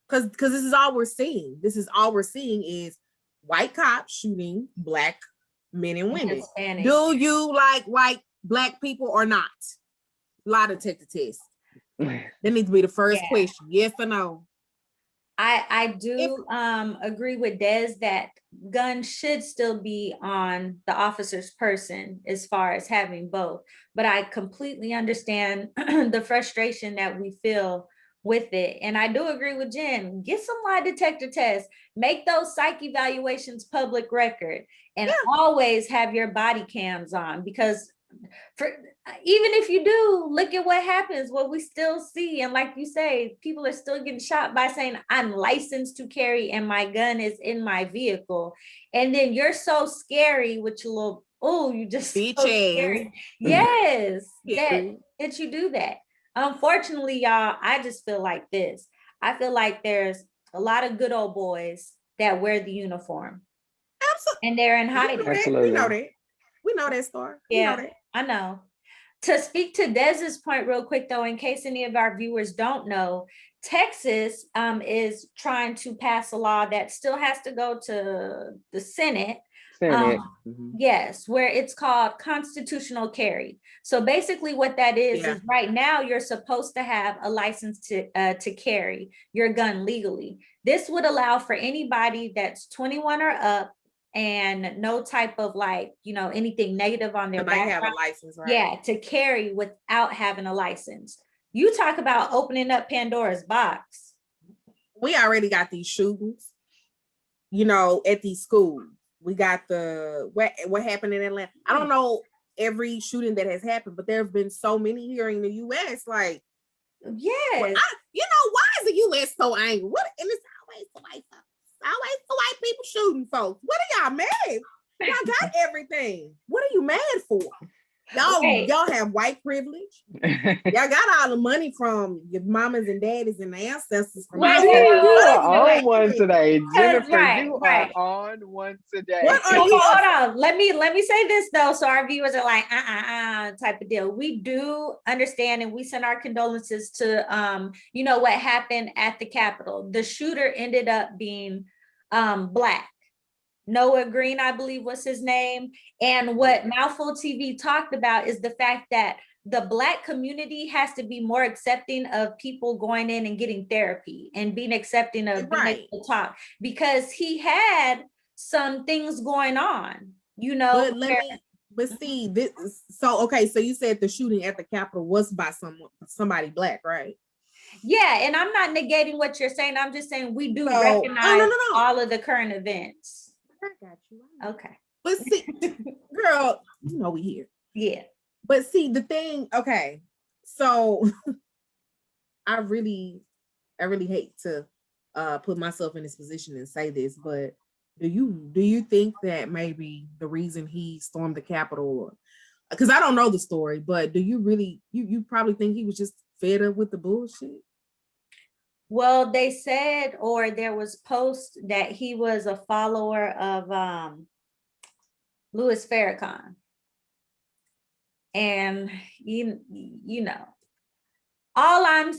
Because this is all we're seeing. Is white cops shooting black men and women. Hispanic. Do you like white black people or not? Lie detector test. That needs to be the first question. Yes or no? I do agree with Des that guns should still be on the officer's person as far as having both. But I completely understand the frustration that we feel with it. And I do agree with Jen. Get some lie detector tests. Make those psych evaluations public record, and always have your body cams on, because even if you do, look at what happens, what we still see. And like you say, people are still getting shot by saying, I'm licensed to carry and my gun is in my vehicle. And then you're so scary with your little, you just so scary. Yes, that you do that. Unfortunately, y'all, I just feel like this. I feel like there's a lot of good old boys that wear the uniform. Absolutely. And they're in hiding. We know that. We know that story. Yeah, I know. To speak to Dez's point real quick, though, in case any of our viewers don't know, Texas is trying to pass a law that still has to go to the Senate. Yes, where it's called constitutional carry. So basically what that is right now you're supposed to have a license to carry your gun legally. This would allow for anybody that's 21 or up and no type of like, anything negative on their They might have a background. license, right? Yeah, to carry without having a license. You talk about opening up Pandora's box. We already got these shootings, at these schools. We got what happened in Atlanta. I don't know every shooting that has happened, but there have been so many here in the U.S. Like, yes, why is the U.S. so angry? And it's always the white folks. Always the white people shooting folks. What are y'all mad? Y'all got everything. What are you mad for? Y'all have white privilege. Y'all got all the money from your mamas and daddies and the ancestors. From you are on one today, Jennifer. You are on one today. What are you? Hold on. Let me say this though, so our viewers are like, type of deal. We do understand, and we send our condolences to, what happened at the Capitol. The shooter ended up being Black. Noah Green, I believe was his name. And what Mouthful TV talked about is the fact that the Black community has to be more accepting of people going in and getting therapy and being accepting of being able to talk, because he had some things going on, But see, this. So you said the shooting at the Capitol was by somebody Black, right? Yeah, and I'm not negating what you're saying. I'm just saying we do recognize all of the current events. I got you. Okay. But see, girl, we here. Yeah. But see, the thing, okay. So I really hate to put myself in this position and say this, but do you think that maybe the reason he stormed the Capitol, because I don't know the story, but do you really you probably think he was just fed up with the bullshit? Well, they said, or there was posts that he was a follower of Louis Farrakhan. And all I'm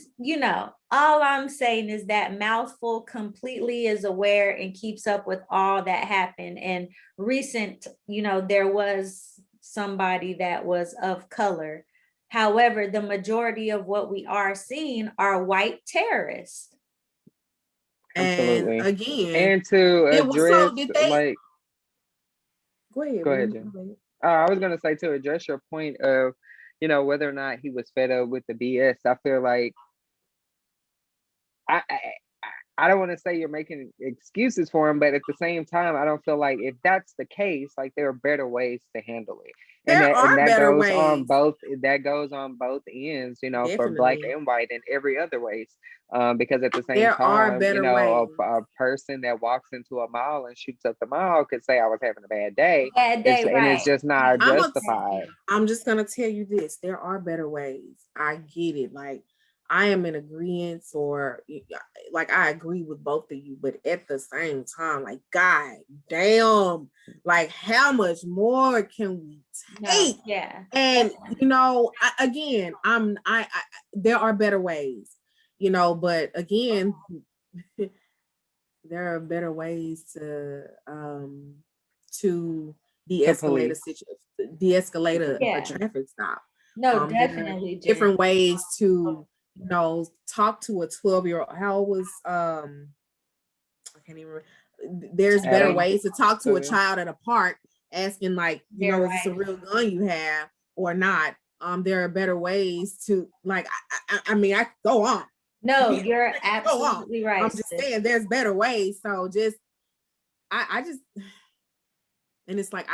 saying is that Mouthful completely is aware and keeps up with all that happened. And recent, there was somebody that was of color. However, the majority of what we are seeing are white terrorists. Absolutely. And again, and to address, go ahead, Jen. I was going to say, to address your point of, whether or not he was fed up with the BS, I feel like I don't want to say you're making excuses for him, but at the same time, I don't feel like if that's the case, like there are better ways to handle it. That goes on both ends, Definitely. For Black and white and every other ways. Because at the same there time, ways. A person that walks into a mall and shoots up the mall could say I was having a bad day. And it's just not justified. I'm just gonna tell you this: there are better ways. I get it. Like, I am in agreement, or like I agree with both of you, but at the same time, like, God damn, like how much more can we take? No, yeah. And there are better ways, but again, there are better ways to de-escalate a traffic stop. No, definitely different ways to talk to a 12-year-old. How was I can't even remember. There's better ways to talk to a child at a park, asking like, is this a real gun you have or not? There are better ways to, like, I mean, I go on. No, you're absolutely right. I'm just saying there's better ways. So just I just, and it's like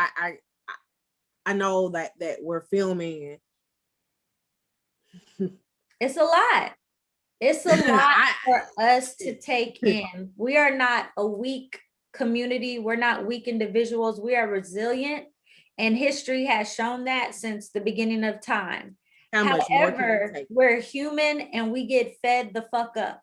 I know that we're filming. It's a lot. It's a lot for us to take in. We are not a weak community. We're not weak individuals. We are resilient. And history has shown that since the beginning of time. However, we're human and we get fed the fuck up.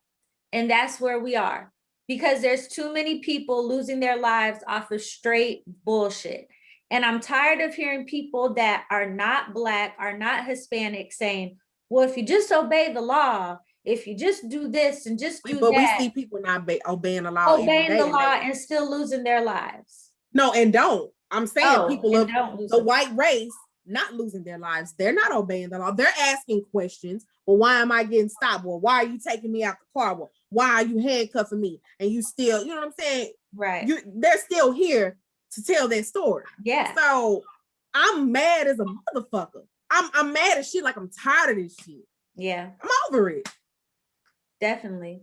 And that's where we are. Because there's too many people losing their lives off of straight bullshit. And I'm tired of hearing people that are not Black, are not Hispanic saying, well, if you just obey the law, if you just do this and just do that. But we see people not obeying the law. And still losing their lives. No, and don't. I'm saying people of the white race not losing their lives. They're not obeying the law. They're asking questions. Well, why am I getting stopped? Well, why are you taking me out the car? Well, why are you handcuffing me? And you still, you know what I'm saying? Right. They're still here to tell that story. Yeah. So I'm mad as a motherfucker. I'm mad as shit. Like, I'm tired of this shit. Yeah. I'm over it. Definitely.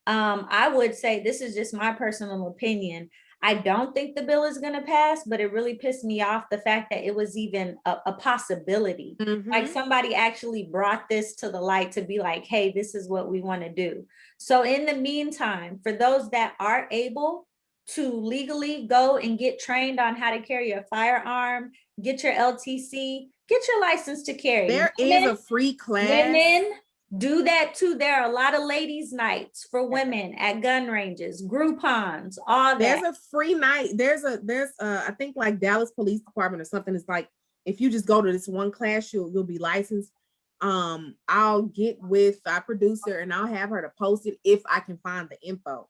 I would say, this is just my personal opinion, I don't think the bill is going to pass, but it really pissed me off the fact that it was even a possibility. Like, somebody actually brought this to the light to be like, hey, this is what we want to do. So in the meantime, for those that are able to legally go and get trained on how to carry a firearm, get your LTC, get your license to carry. There is a free class. Women, do that too. There are a lot of ladies' nights for women at gun ranges, Groupons, all that. There's a free night. There's I think like Dallas Police Department or something. It's like, if you just go to this one class, you'll be licensed. I'll get with our producer and I'll have her to post it if I can find the info.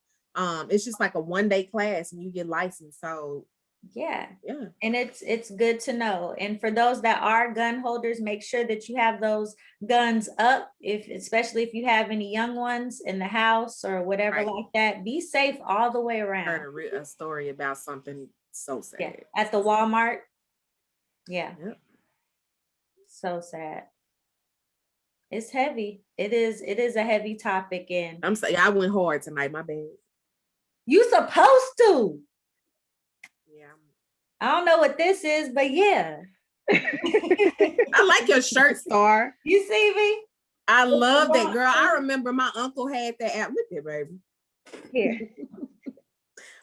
It's just like a 1-day class and you get licensed. So yeah. And it's good to know. And for those that are gun holders, make sure that you have those guns up, especially if you have any young ones in the house or whatever like that. Be safe all the way around. I heard a story about something so sad. Yeah. At the Walmart. Yeah. Yep. So sad. It's heavy. It is a heavy topic. And I'm saying I went hard tonight, my bad. You supposed to. Yeah. I don't know what this is, but yeah. I like your shirt, Star. You see me? I love that, girl. I remember my uncle had that album. Look at baby. Here.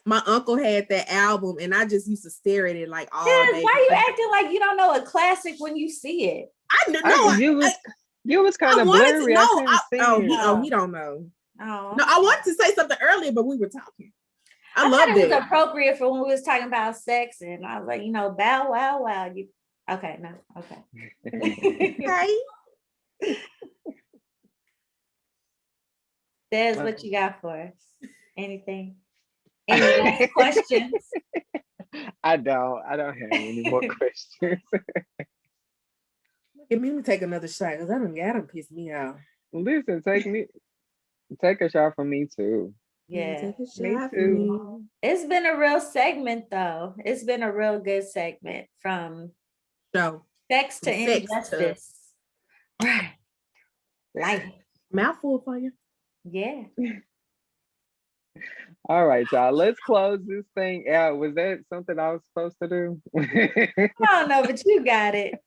My uncle had that album, and I just used to stare at it like all day. Why you acting like you don't know a classic when you see it? I know. You was kind of blurry. He don't know. Oh. No, I wanted to say something earlier, but we were talking. I love it. It was appropriate for when we was talking about sex, and I was like, bow wow wow. Okay, no, okay. Right. Des, what you got for us? Anything? Any last questions? I don't have any more questions. Let me take another shot because that don't piss me off. Listen, take a shot from me too. Yeah, me too. It's been a real segment, though. It's been a real good segment from sex to injustice. Right. Life. Mouthful for you. Yeah. All right, y'all. Let's close this thing out. Was that something I was supposed to do? I don't know, but you got it.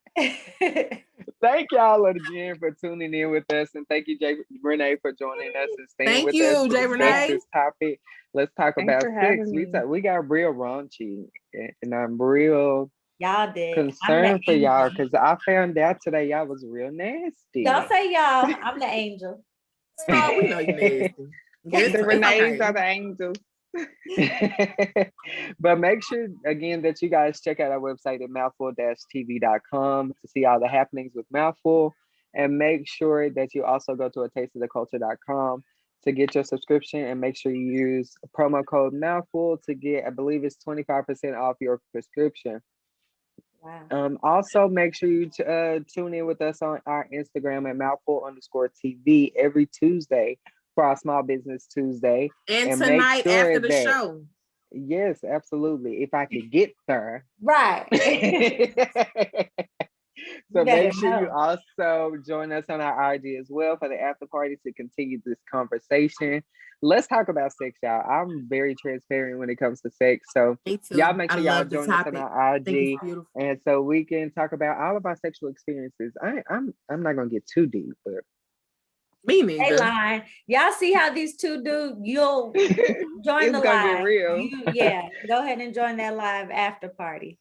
Thank y'all again for tuning in with us, and thank you, J.Renee, for joining us and staying with us. Thank you, J.Renee. This topic. Let's talk about sex. We got real raunchy, and I'm real concerned for y'all because I found out today y'all was real nasty. Don't say y'all. I'm the angel. Oh, we know you nasty. The Renees are the angels. But make sure again that you guys check out our website at mouthful-tv.com to see all the happenings with Mouthful, and make sure that you also go to tasteoftheculture.com to get your subscription, and make sure you use promo code Mouthful to get, I believe it's 25% off your prescription. Wow. Also make sure you tune in with us on our Instagram at mouthful_TV every Tuesday for our Small Business Tuesday. And tonight after the show. Yes, absolutely. If I could get there. Right. So make sure you also join us on our IG as well for the after party to continue this conversation. Let's talk about sex, y'all. I'm very transparent when it comes to sex. So y'all make sure y'all join us on our IG, and so we can talk about all of our sexual experiences. I'm not gonna get too deep, but me neither. Hey, line. Y'all see how these two do? You'll join the live. Get real. Go ahead and join that live after party.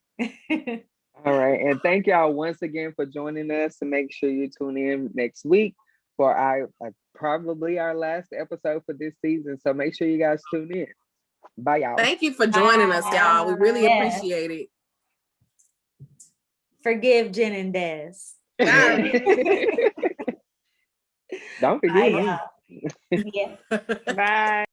All right, and thank y'all once again for joining us, and make sure you tune in next week for our probably our last episode for this season. So make sure you guys tune in. Bye, y'all. Thank you for joining us, y'all. We really appreciate it. Forgive Jen and Des. Don't forget me. Yeah. Bye.